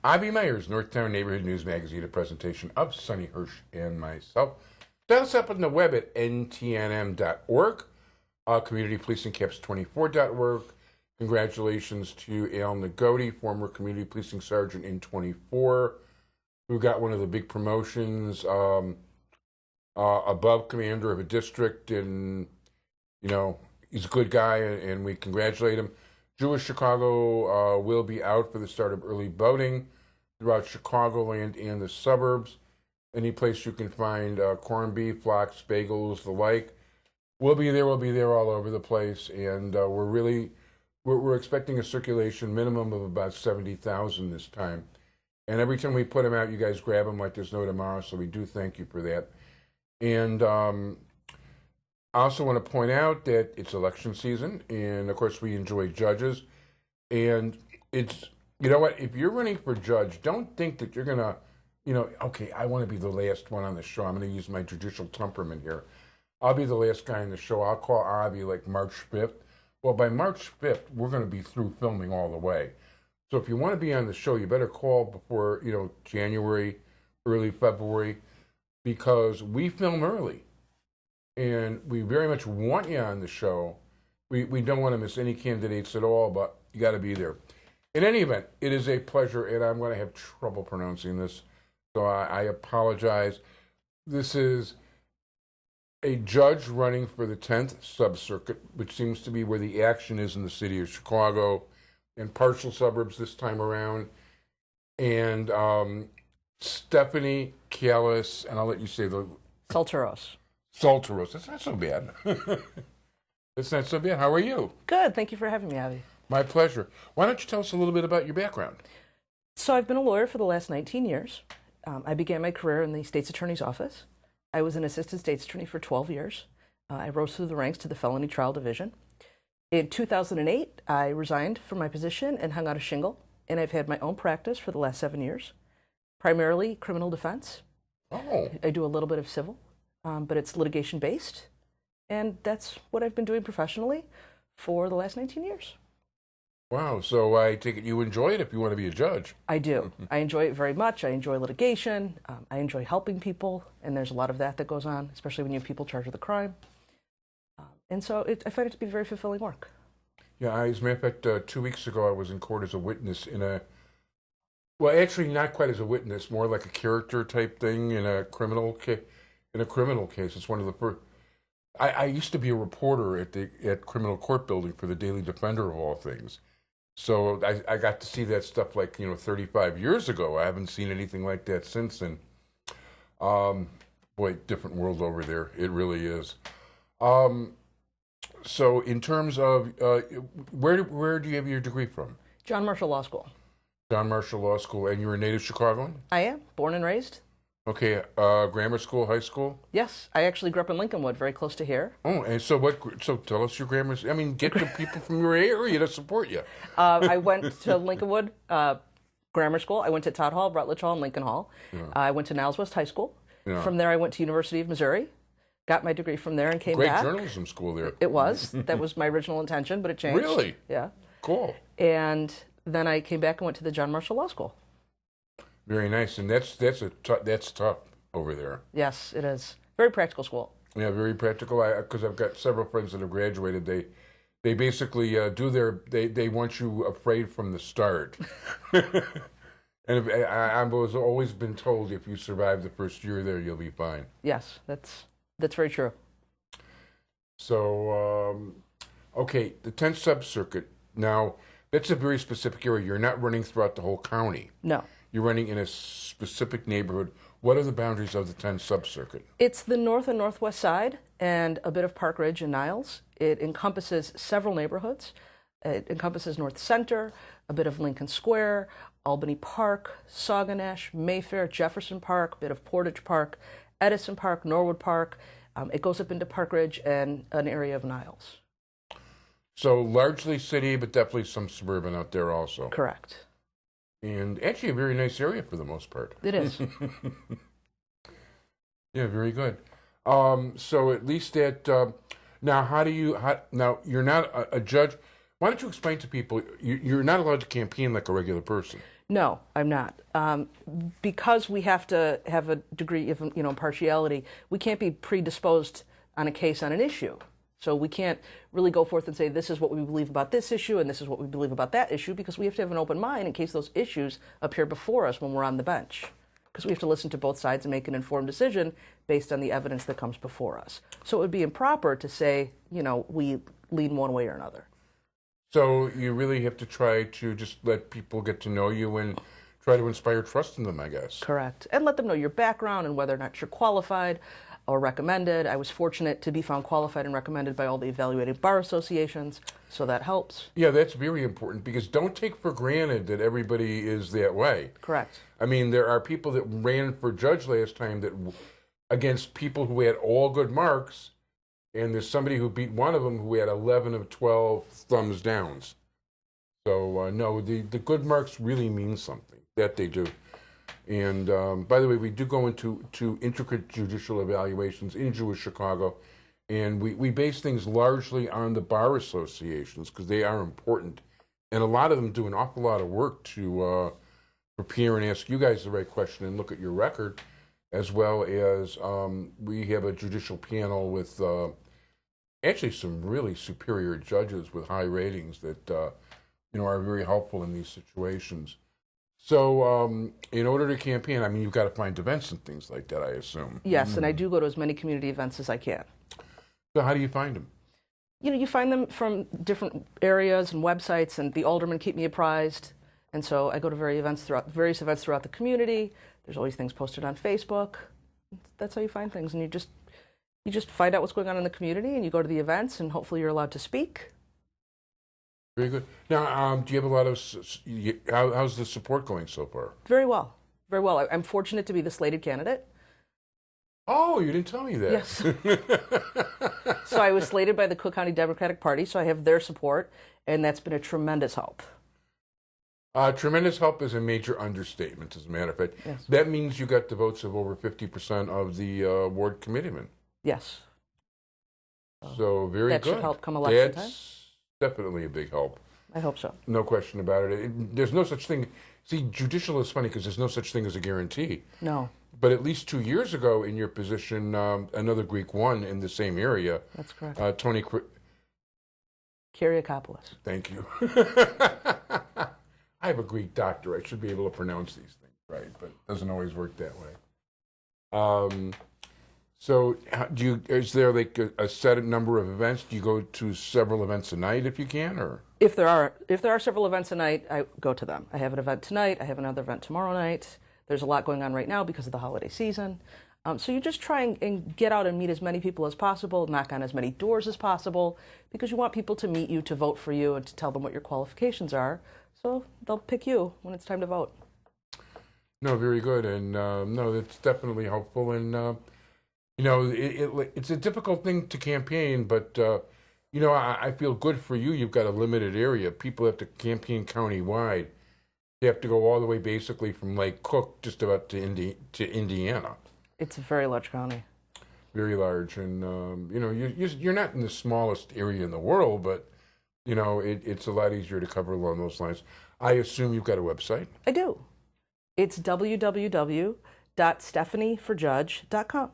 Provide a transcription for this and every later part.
Avi Meyers, Northtown Neighborhood News Magazine, a presentation of Sonny Hirsch and myself. Set us up on the web at ntnm.org, communitypolicingcaps24.org. Congratulations to Al Nagoti, former community policing sergeant in 24, who got one of the big promotions, above commander of a district, and, you know, he's a good guy, and we congratulate him. Jewish Chicago will be out for the start of early voting throughout Chicagoland and the suburbs. Any place you can find corned beef, lox, bagels, the like. We'll be there all over the place, and we're expecting a circulation minimum of about 70,000 this time. And every time we put them out, you guys grab them like there's no tomorrow, so we do thank you for that. And I also want to point out that it's election season, and of course we enjoy judges. And it's, you know what, if you're running for judge, don't think that you're going to, you know, okay, I want to be the last one on the show. I'm going to use my judicial temperament here. I'll be the last guy on the show. I'll call Avi like March 5th. Well, by March 5th, we're going to be through filming all the way. So if you want to be on the show, you better call before, you know, January, early February, because we film early. And we very much want you on the show. We don't want to miss any candidates at all, but you got to be there. In any event, it is a pleasure, and I'm going to have trouble pronouncing this, so I apologize. This is a judge running for the 10th Sub-Circuit, which seems to be where the action is in the city of Chicago, and partial suburbs this time around. And Stephanie Callis, and I'll let you say the... Saltouros. Saltouros. That's not so bad. It's not so bad. How are you? Good. Thank you for having me, Avi. My pleasure. Why don't you tell us a little bit about your background? So I've been a lawyer for the last 19 years. I began my career in the state's attorney's office. I was an assistant state's attorney for 12 years. I rose through the ranks to the felony trial division. In 2008, I resigned from my position and hung out a shingle, and I've had my own practice for the last 7 years, primarily criminal defense. Oh. I do a little bit of civil, but it's litigation-based, and that's what I've been doing professionally for the last 19 years. Wow, so I take it you enjoy it if you want to be a judge. I do. I enjoy it very much. I enjoy litigation. I enjoy helping people, and there's a lot of that goes on, especially when you have people charged with a crime. And so I find it to be very fulfilling work. Yeah, as a matter of fact, 2 weeks ago I was in court as a witness in a, well, actually not quite as a witness, more like a character type thing in a criminal case. It's one of the first. I used to be a reporter at Criminal Court Building for the Daily Defender of all things. So I got to see that stuff like, 35 years ago. I haven't seen anything like that since. And boy, different world over there. It really is. So in terms of, where do you have your degree from? John Marshall Law School. John Marshall Law School. And you're a native Chicagoan? I am, born and raised. Okay, grammar school, high school? Yes, I actually grew up in Lincolnwood, very close to here. Oh, and so so tell us your grammar, I mean, get the people from your area to support you. I went to Lincolnwood Grammar School. I went to Todd Hall, Rutledge Hall, and Lincoln Hall. Yeah. I went to Niles West High School. Yeah. From there, I went to University of Missouri, got my degree from there, and came back. Great journalism school there. It was. That was my original intention, but it changed. Really? Yeah. Cool. And then I came back and went to the John Marshall Law School. Very nice, and that's tough over there. Yes, it is. Very practical school. Yeah, very practical. Because I've got several friends that have graduated. They basically they want you afraid from the start. And I've always been told if you survive the first year there, you'll be fine. Yes, that's very true. So, okay, the 10th Sub-Circuit. Now, that's a very specific area. You're not running throughout the whole county. No. You're running in a specific neighborhood. What are the boundaries of the 10th Sub-Circuit? It's the north and northwest side and a bit of Park Ridge and Niles. It encompasses several neighborhoods. It encompasses North Center, a bit of Lincoln Square, Albany Park, Sauganash, Mayfair, Jefferson Park, a bit of Portage Park, Edison Park, Norwood Park. It goes up into Park Ridge and an area of Niles. So largely city, but definitely some suburban out there also. Correct. And actually a very nice area for the most part. It is. Yeah, very good. So at least that, now you're not a judge. Why don't you explain to people, you're not allowed to campaign like a regular person. No, I'm not. Because we have to have a degree of impartiality, we can't be predisposed on a case on an issue. So we can't really go forth and say, this is what we believe about this issue and this is what we believe about that issue, because we have to have an open mind in case those issues appear before us when we're on the bench. Because we have to listen to both sides and make an informed decision based on the evidence that comes before us. So it would be improper to say, we lean one way or another. So you really have to try to just let people get to know you and try to inspire trust in them, I guess. Correct. And let them know your background and whether or not you're qualified or recommended. I was fortunate to be found qualified and recommended by all the evaluating bar associations, so that helps. Yeah, that's very important, because don't take for granted that everybody is that way. Correct. I mean, there are people that ran for judge last time that against people who had all good marks, and there's somebody who beat one of them who had 11 of 12 thumbs downs. So, no, the good marks really mean something. That they do. And by the way, we do go into intricate judicial evaluations in Jewish Chicago, and we base things largely on the bar associations because they are important. And a lot of them do an awful lot of work to prepare and ask you guys the right question and look at your record, as well as we have a judicial panel with actually some really superior judges with high ratings that are very helpful in these situations. So in order to campaign, I mean, you've got to find events and things like that, I assume. Yes, and I do go to as many community events as I can. So how do you find them? You find them from different areas and websites, and the aldermen keep me apprised. And so I go to various events throughout the community. There's always things posted on Facebook. That's how you find things, and you just find out what's going on in the community, and you go to the events, and hopefully you're allowed to speak. Very good. Now, do you have a lot of, how's the support going so far? Very well. Very well. I'm fortunate to be the slated candidate. Oh, you didn't tell me that. Yes. So I was slated by the Cook County Democratic Party, so I have their support, and that's been a tremendous help. Tremendous help is a major understatement, as a matter of fact. Yes. That means you got the votes of over 50% of the ward committeemen. Yes. So very good. That should help come election time. Definitely a big help. I hope so. No question about it. There's no such thing. See, judicial is funny because there's no such thing as a guarantee. No. But at least 2 years ago in your position, another Greek won in the same area. That's correct. Tony Kyriakopoulos. Thank you. I have a Greek doctor. I should be able to pronounce these things right, but it doesn't always work that way. So is there like a set number of events? Do you go to several events a night if you can, or? If there are several events a night, I go to them. I have an event tonight. I have another event tomorrow night. There's a lot going on right now because of the holiday season. So you just try and get out and meet as many people as possible, knock on as many doors as possible, because you want people to meet you, to vote for you, and to tell them what your qualifications are. So they'll pick you when it's time to vote. No, very good. And no, that's definitely helpful. And, it's a difficult thing to campaign, but, I feel good for you. You've got a limited area. People have to campaign county-wide. They have to go all the way basically from Lake Cook just about to Indiana. It's a very large county. Very large. And, you're not in the smallest area in the world, but, it's a lot easier to cover along those lines. I assume you've got a website? I do. It's www.stephanieforjudge.com.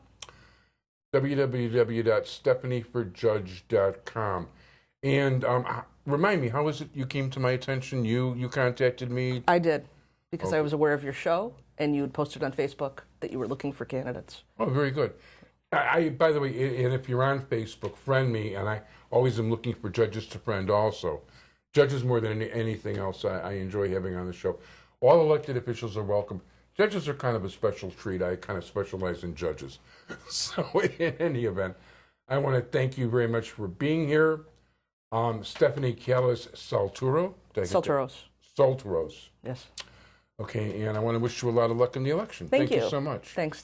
www.stephanieforjudge.com. And remind me, how was it you came to my attention? You contacted me? I did, because Okay. I was aware of your show, and you had posted on Facebook that you were looking for candidates. Oh, very good. By the way, and if you're on Facebook, friend me, and I always am looking for judges to friend also. Judges more than anything else I enjoy having on the show. All elected officials are welcome. Judges are kind of a special treat. I kind of specialize in judges. So in any event, I want to thank you very much for being here. Stephanie Callis Saltouros. Saltouros. Saltouros. Yes. Okay, and I want to wish you a lot of luck in the election. Thank you so much. Thanks.